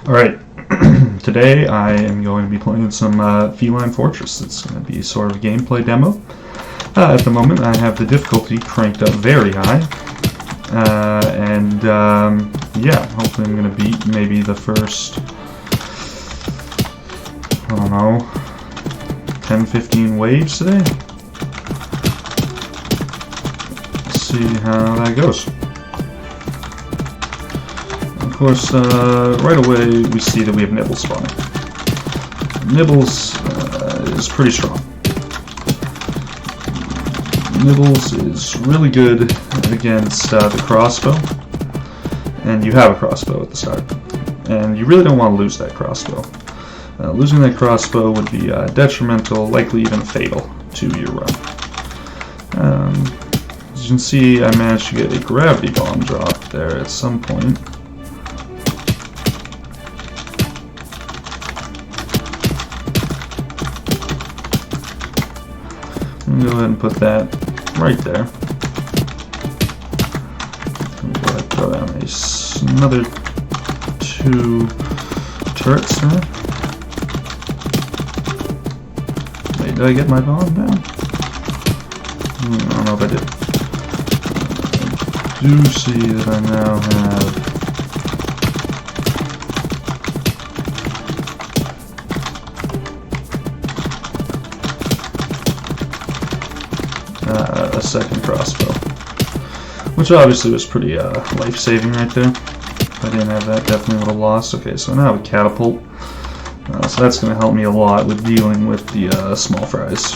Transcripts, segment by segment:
Alright, today I am going to be playing some Feline Fortress. It's going to be sort of a gameplay demo. At the moment I have the difficulty cranked up very high. Yeah, hopefully I'm going to beat maybe the first, I don't know, 10-15 waves today. Let's see how that goes. Of course, right away we see that we have Nibbles spawning. Nibbles is pretty strong. Nibbles is really good against the crossbow, and you have a crossbow at the start, and you really don't want to lose that crossbow. Losing that crossbow would be detrimental, likely even fatal to your run. As you can see, I managed to get a gravity bomb drop there at some point. Go ahead and put that right there. Go ahead and throw down another 2 turrets there. Wait, did I get my bomb down? I don't know if I did. I do see that I now have a second crossbow, which obviously was pretty life-saving right there. If I didn't have that, definitely would have lost. Okay, so now I have a catapult, so that's going to help me a lot with dealing with the small fries.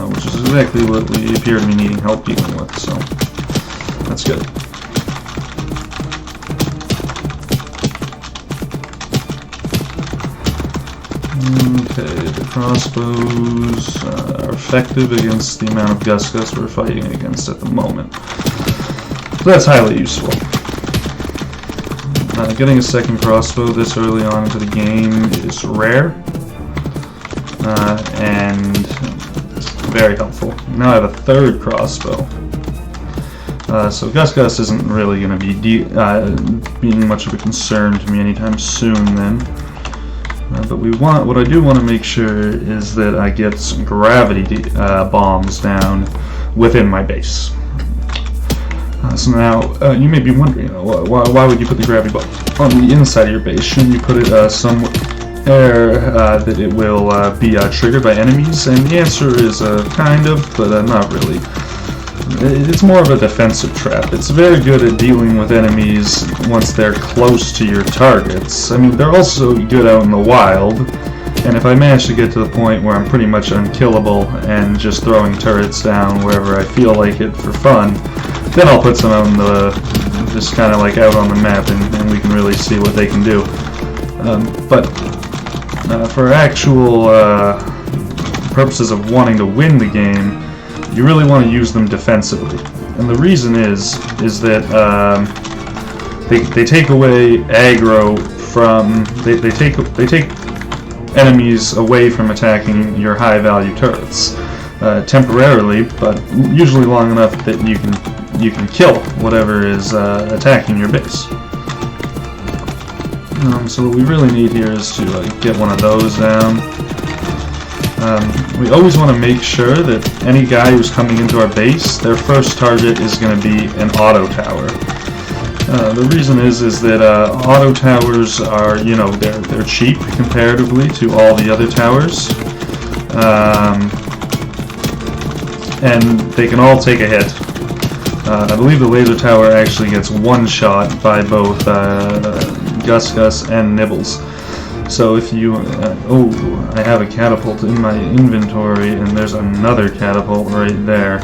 Which is exactly what we appear to be needing help dealing with, so that's good. Okay, the crossbows are effective against the amount of Gus we're fighting against at the moment. So that's highly useful. Getting a second crossbow this early on into the game is rare, and very helpful. Now I have a third crossbow. So Gus isn't really going to be being much of a concern to me anytime soon then. But what I do want to make sure is that I get some gravity bombs down within my base. So now you may be wondering, why would you put the gravity bomb on the inside of your base? Shouldn't you put it somewhere that it will be triggered by enemies? And the answer is kind of, but not really. It's more of a defensive trap. It's very good at dealing with enemies once they're close to your targets. I mean, they're also good out in the wild, and if I manage to get to the point where I'm pretty much unkillable and just throwing turrets down wherever I feel like it for fun, then I'll put some out in the, just kind of like out on the map, and we can really see what they can do. But for actual purposes of wanting to win the game, you really want to use them defensively, and the reason is that they take away aggro from they take enemies away from attacking your high-value turrets temporarily, but usually long enough that you can kill whatever is attacking your base. So what we really need here is to get one of those down. We always want to make sure that any guy who's coming into our base, their first target is going to be an auto tower. The reason is that auto towers are, they're cheap comparatively to all the other towers, and they can all take a hit. I believe the laser tower actually gets one shot by both Gus and Nibbles. So if you, oh, I have a catapult in my inventory, and there's another catapult right there.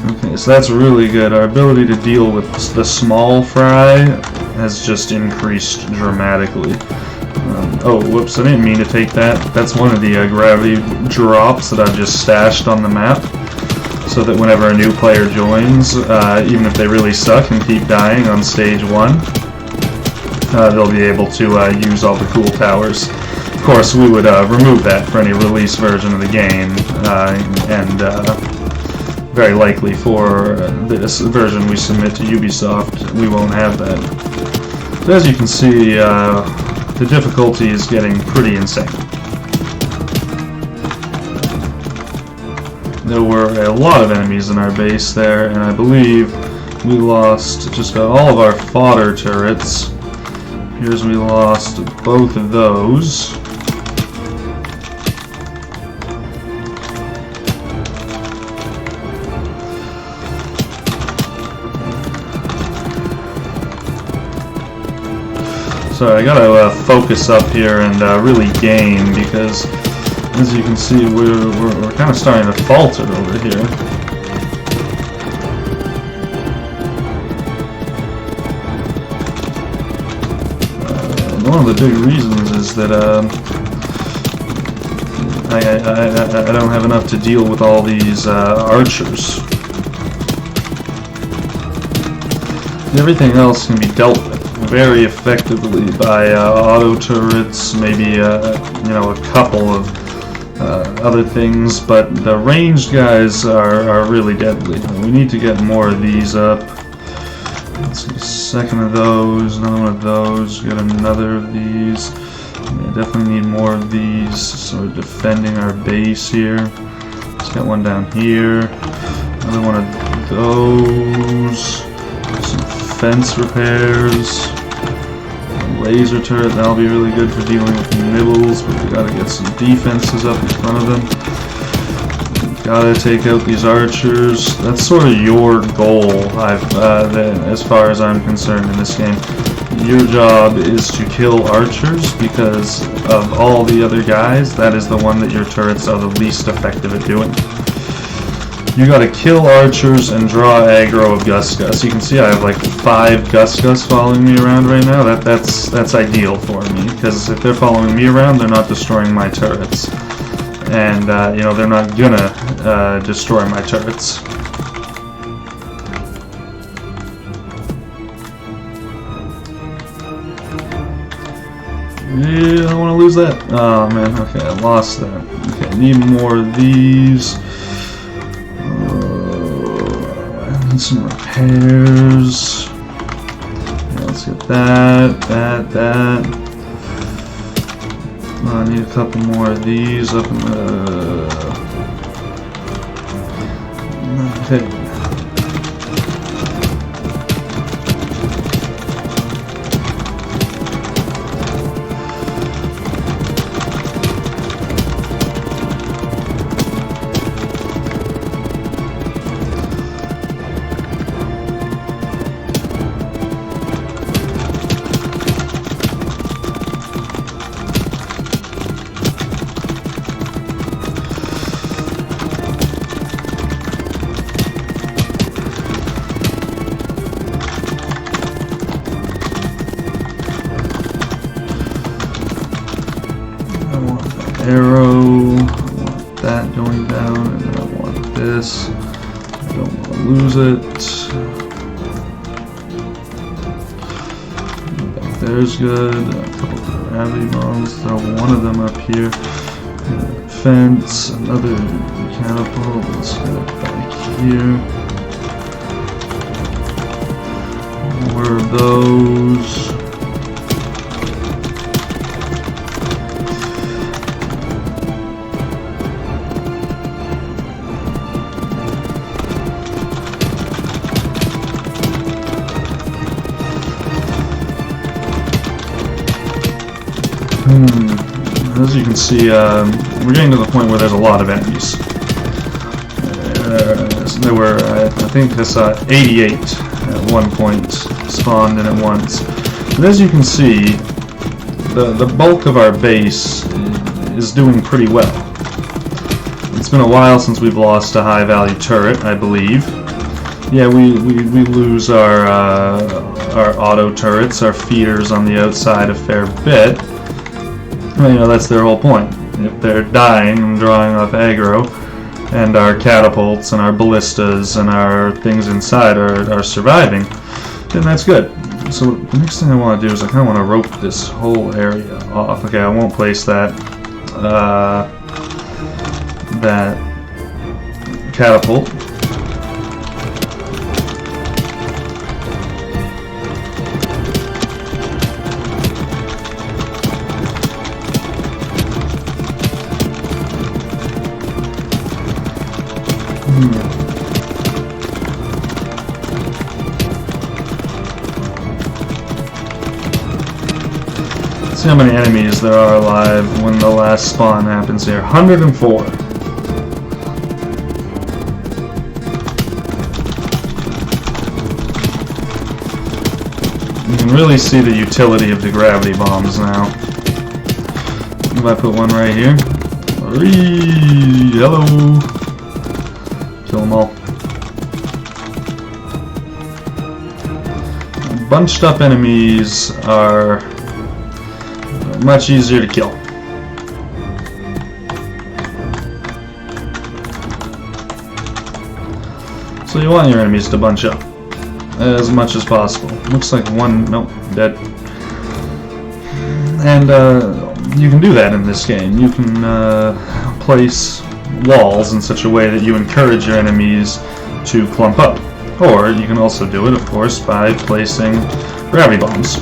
Okay, so that's really good. Our ability to deal with the small fry has just increased dramatically. Oh, whoops, I didn't mean to take that. That's one of the gravity drops that I've just stashed on the map, so that whenever a new player joins, even if they really suck and keep dying on stage 1, they'll be able to use all the cool towers. Of course, we would remove that for any release version of the game, and very likely for this version we submit to Ubisoft, we won't have that. So as you can see, the difficulty is getting pretty insane. There were a lot of enemies in our base there, and I believe we lost just about all of our fodder turrets. Here's we lost both of those. So I gotta focus up here and really game, because as you can see, we're kind of starting to falter over here. One of the big reasons is that I don't have enough to deal with all these archers. Everything else can be dealt with very effectively by auto turrets, maybe you know, a couple of other things, but the ranged guys are really deadly. We need to get more of these up. Let's see, a second of those, another one of those, get another of these. Yeah, definitely need more of these, so we're defending our base here. Let's get one down here, another one of those, some fence repairs, a laser turret, that'll be really good for dealing with nibbles, but we gotta get some defenses up in front of them. Gotta take out these archers. That's sort of your goal, as far as I'm concerned in this game. Your job is to kill archers, because of all the other guys, that is the one that your turrets are the least effective at doing. You gotta kill archers and draw aggro of Gus. You can see I have like 5 Gus following me around right now. That's ideal for me, because if they're following me around, they're not destroying my turrets. And, you know, they're not gonna destroy my turrets. Yeah, I don't want to lose that. Oh, man, okay, I lost that. Okay, I need more of these. I need some repairs. Yeah, let's get that. I need a couple more of these up in the... Okay. Arrow, I want that going down, and then I want this. I don't want to lose it. Back there's good. A couple of gravity bombs. Throw one of them up here. Fence, another catapult. Let's get it back here. More of those. As you can see, we're getting to the point where there's a lot of enemies. There were, I think, 88 at one point spawned in at once. But as you can see, the bulk of our base is doing pretty well. It's been a while since we've lost a high-value turret, I believe. Yeah, we lose our auto turrets, our feeders on the outside a fair bit. Well, you know, that's their whole point. If they're dying and drawing off aggro, and our catapults and our ballistas and our things inside are surviving, then that's good. So the next thing I want to do is I kind of want to rope this whole area off. Okay, I won't place that that catapult. See how many enemies there are alive when the last spawn happens here. 104. You can really see the utility of the gravity bombs now. If I put one right here. Hello. Kill them all. Bunched up enemies are much easier to kill. So you want your enemies to bunch up as much as possible. Looks like one, nope, dead. And you can do that in this game. You can place walls in such a way that you encourage your enemies to clump up. Or you can also do it, of course, by placing gravity bombs.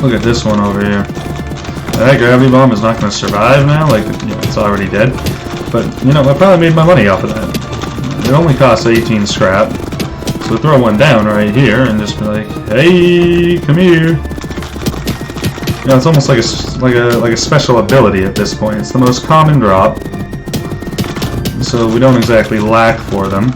Look at this one over here. That gravity bomb is not going to survive now, like, you know, it's already dead. But, you know, I probably made my money off of that. It only costs 18 scrap. So throw one down right here and just be like, hey, come here. You know, it's almost like a special ability at this point. It's the most common drop, so we don't exactly lack for them.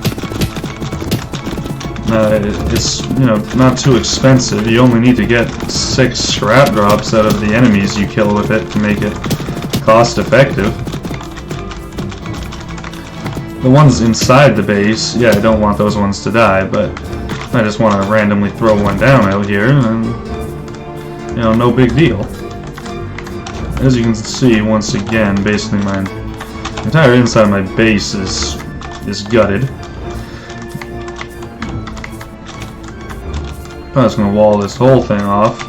It's, you know, not too expensive. You only need to get 6 scrap drops out of the enemies you kill with it to make it cost effective. The ones inside the base, yeah, I don't want those ones to die, but I just want to randomly throw one down out here, and, you know, no big deal. As you can see, once again, basically my entire inside of my base is gutted. I'm just going to wall this whole thing off.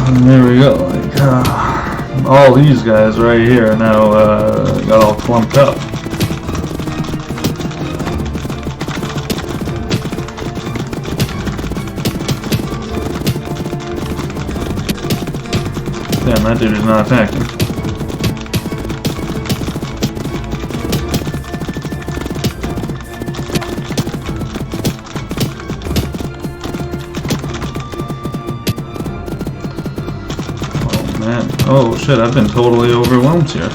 And there we go. Like, all these guys right here now got all clumped up. Damn, that dude is not attacking. Oh shit, I've been totally overwhelmed here.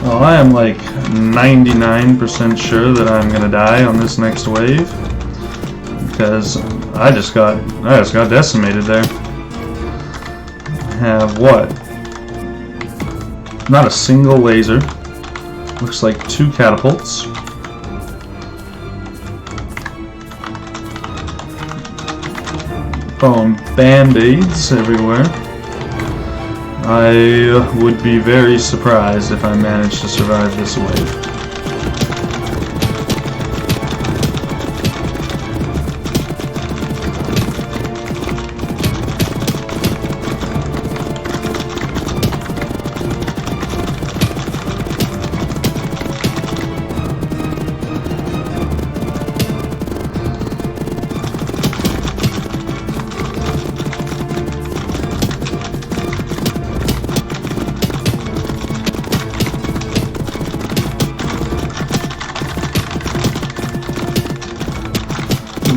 Well, I am like 99% sure that I'm gonna die on this next wave because I just got decimated there. I have what? Not a single laser. Looks like 2 catapults. Boom, band-aids everywhere. I would be very surprised if I managed to survive this wave.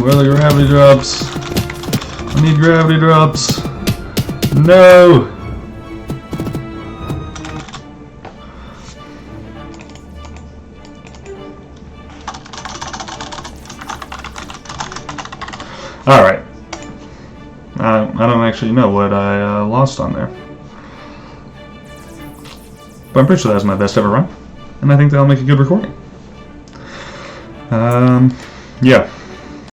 Where are the gravity drops? I need gravity drops. No! Alright. I don't actually know what I lost on there. But I'm pretty sure that was my best ever run. And I think that'll make a good recording. Yeah.